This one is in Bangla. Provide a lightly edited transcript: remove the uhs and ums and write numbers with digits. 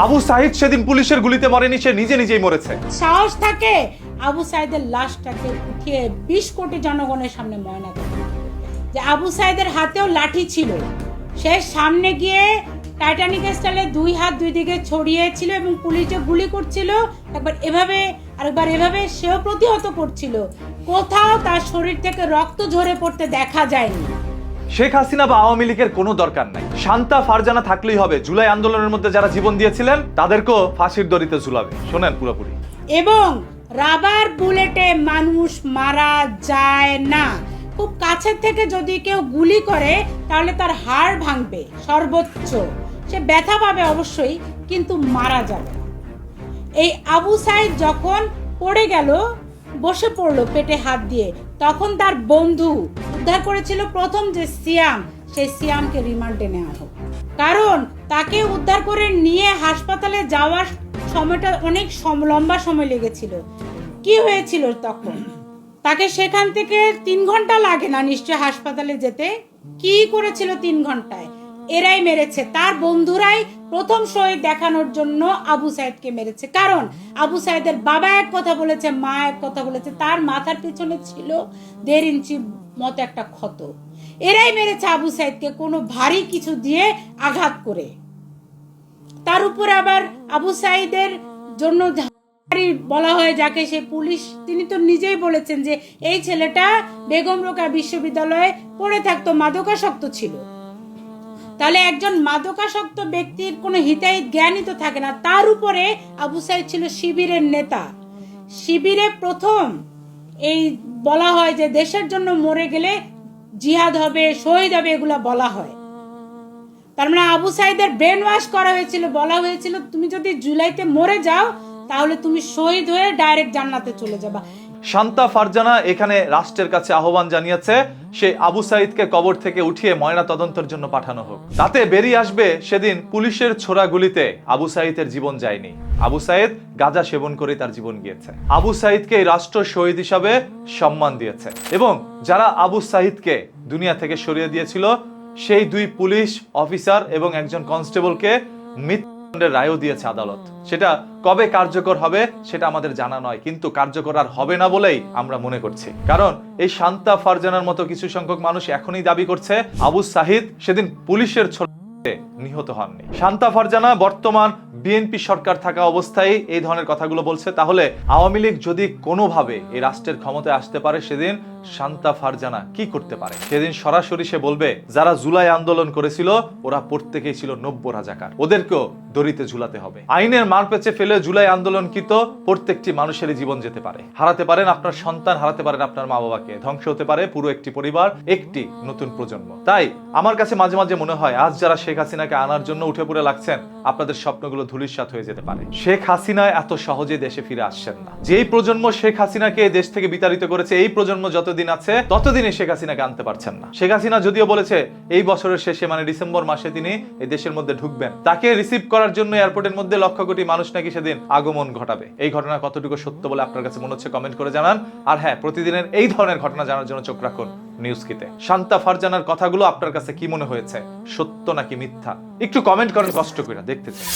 আবু সাইদ সেদিন পুলিশের গুলিতে মরেনি, সে নিজে নিজেই মরেছে। সাহস থাকে আবু সাইদের লাশটাকে উঠিয়ে 20 কোটি জনগণের সামনে ময়না দেবে, যে আবু সাইদের হাতেও লাঠি ছিল, সে সামনে গিয়ে টাইটানিক স্টাইলে 2 হাত 2 দিকে ছড়িয়েছিল এবং পুলিশ যে গুলি করছিল একবার এভাবে আরেকবার এভাবে সেও প্রতিহত করছিল, কোথাও তার শরীর থেকে রক্ত ঝরে পড়তে দেখা যায়নি। শেখ হাসিনা বা আওয়ামী লীগের কোনো দরকার নাই, শান্তা ফারজানা থাকলেই হবে। জুলাই আন্দোলনের মধ্যে যারা জীবন দিয়েছিলেন তাদেরকেও ফাঁসির দড়িতে ঝুলাবে। শোনেন পুরোপুরি। এবং রাবার বুলেটে মানুষ মারা যায় না, খুব কাছের থেকে যদি কেউ গুলি করে তাহলে তার হাড় ভাঙবে সর্বোচ্চ, সে ব্যথা পাবে অবশ্যই, কিন্তু মারা যাবে না। এই আবু সাইদ যখন পড়ে গেল, বসে পড়লো পেটে হাত দিয়ে, তখন তার বন্ধু উদ্ধার করেছিল প্রথম যে সিয়াম, সেই সিয়ামকে রিমান্ডে নেওয়া হোক, কারণ তাকে উদ্ধার করে নিয়ে হাসপাতালে যাওয়ার সময়টা অনেক লম্বা সময় লেগেছিল। কি হয়েছিল তখন? তাকে সেখান থেকে 3 ঘন্টা লাগে না নিশ্চয় হাসপাতালে যেতে। কি করেছিল 3 ঘন্টায়? এরাই মেরেছে, তার বন্ধুরাই প্রথম শহীদ দেখানোর জন্য আবু সাইদকে মেরেছে। কারণ আবু সাইদের বাবা এক কথা বলেছে, মা এক কথা বলেছে, তার মাথার পিছনে ছিল 1.5 ইঞ্চি মতো একটা ক্ষত। এরাই মেরেছে আবু সাইদকে কোনো ভারী কিছু দিয়ে আঘাত করে। তার উপর আবার আবু সাইদের জন্য বলা হয় যাকে, সে পুলিশ তিনি তো নিজেই বলেছেন যে এই ছেলেটা বেগম রোকেয়া বিশ্ববিদ্যালয়ে পড়ে থাকতো, মাদকাসক্ত ছিল। তাহলে একজন মাদকাসক্ত ব্যক্তির কোনো হিতাহিত জ্ঞানই তো থাকে না। তার উপরে আবু সাইদ ছিল শিবিরের নেতা। শিবিরে প্রথম এই বলা হয় যে দেশের জন্য মরে গেলে জিহাদ হবে, শহীদ হবে, এগুলা বলা হয়। তার মানে আবু সাইদের ব্রেন ওয়াশ করা হয়েছিল, বলা হয়েছিল তুমি যদি জুলাইতে মরে যাও তাহলে তুমি শহীদ হয়ে ডাইরেক্ট জান্নাতে চলে যাবা। শান্তা ফারজানা এখানে রাষ্ট্রের কাছে আহ্বান জানিয়েছে সেই আবু সাইদকে কবর থেকে উঠিয়ে ময়না তদন্তের জন্য পাঠানো হোক। তাতে বেরিয়ে আসবে সেদিন পুলিশের ছোড়া গুলিতে আবু সাইদের জীবন যায়নি, আবু সাইদ গাঁজা সেবন করে তার জীবন গিয়েছে। আবু সাইদকে রাষ্ট্র শহীদ হিসাবে সম্মান দিয়েছে এবং যারা আবু সাইদকে দুনিয়া থেকে সরিয়ে দিয়েছিল সেই 2 পুলিশ অফিসার এবং একজন কনস্টেবলকে মৃত্যুদণ্ডের রায়ও দিয়েছে আদালত। সেটা কবে কার্যকর হবে সেটা আমাদের জানা নয়, কিন্তু কার্যকর আর হবে না বলেই আমরা মনে করছি। কারণ এই শান্তা ফারজানার মতো কিছু সংখ্যক মানুষ এখনই দাবি করছে আবু সাইদ সেদিন পুলিশের নিহত হননি। শান্তা ফারজানা বর্তমান বিএনপি সরকার থাকা অবস্থায় এই ধরনের কথাগুলো বলছে। তাহলে আওয়ামী লীগ যদি কোনোভাবে এই রাষ্ট্রের ক্ষমতায় আসতে পারে সেদিন শান্তা ফারজানা কি করতে পারে? সেদিন সরাসরি সে বলবে যারা জুলাই আন্দোলন করেছিল ওরা প্রত্যেকেই ছিল 90 রাজাকার, ওদেরকেও দড়িতে ঝুলাতে হবে। আইনের মারপেচে ফেলে জুলাই আন্দোলনকৃত প্রত্যেকটি মানুষেরই জীবন যেতে পারে, হারাতে পারেন আপনার সন্তান, হারাতে পারেন আপনার মা বাবাকে, ধ্বংস হতে পারে পুরো একটি পরিবার, একটি নতুন প্রজন্ম। তাই আমার কাছে মাঝে মাঝে মনে হয় আজ যারা শেখ হাসিনাকে আনার জন্য উঠে পড়ে লাগছেন আপনাদের স্বপ্নগুলো ধূলিসাৎ হয়ে যেতে পারে। শেখ হাসিনা এত সহজে দেশে ফিরে আসছেন না। যেই প্রজন্ম শেখ হাসিনাকে দেশ থেকে বিতাড়িত করেছে এই প্রজন্ম যতদিন আছে ততদিনই শেখ হাসিনাকে আনতে পারছেন না। শেখ হাসিনা যদিও বলেছে এই বছরের শেষে মানে ডিসেম্বর মাসে তিনি এই দেশের মধ্যে ঢুকবেন, তাকে রিসিভ করার জন্য এয়ারপোর্টের মধ্যে লক্ষ কোটি মানুষ নাকি সেদিন আগমন ঘটাবে। এই ঘটনা কতটুকু সত্য বলে আপনার কাছে মনে হচ্ছে কমেন্ট করে জানান। আর হ্যাঁ, প্রতিদিনের এই ধরনের ঘটনা জানার জন্য চোখ রাখুন নিউজকিতে। শান্তা ফারজানার কথাগুলো আপনার কাছে কি মনে হয়েছে, সত্য নাকি মিথ্যা? একটু কমেন্ট করেন কষ্ট করে, দেখতে চাই।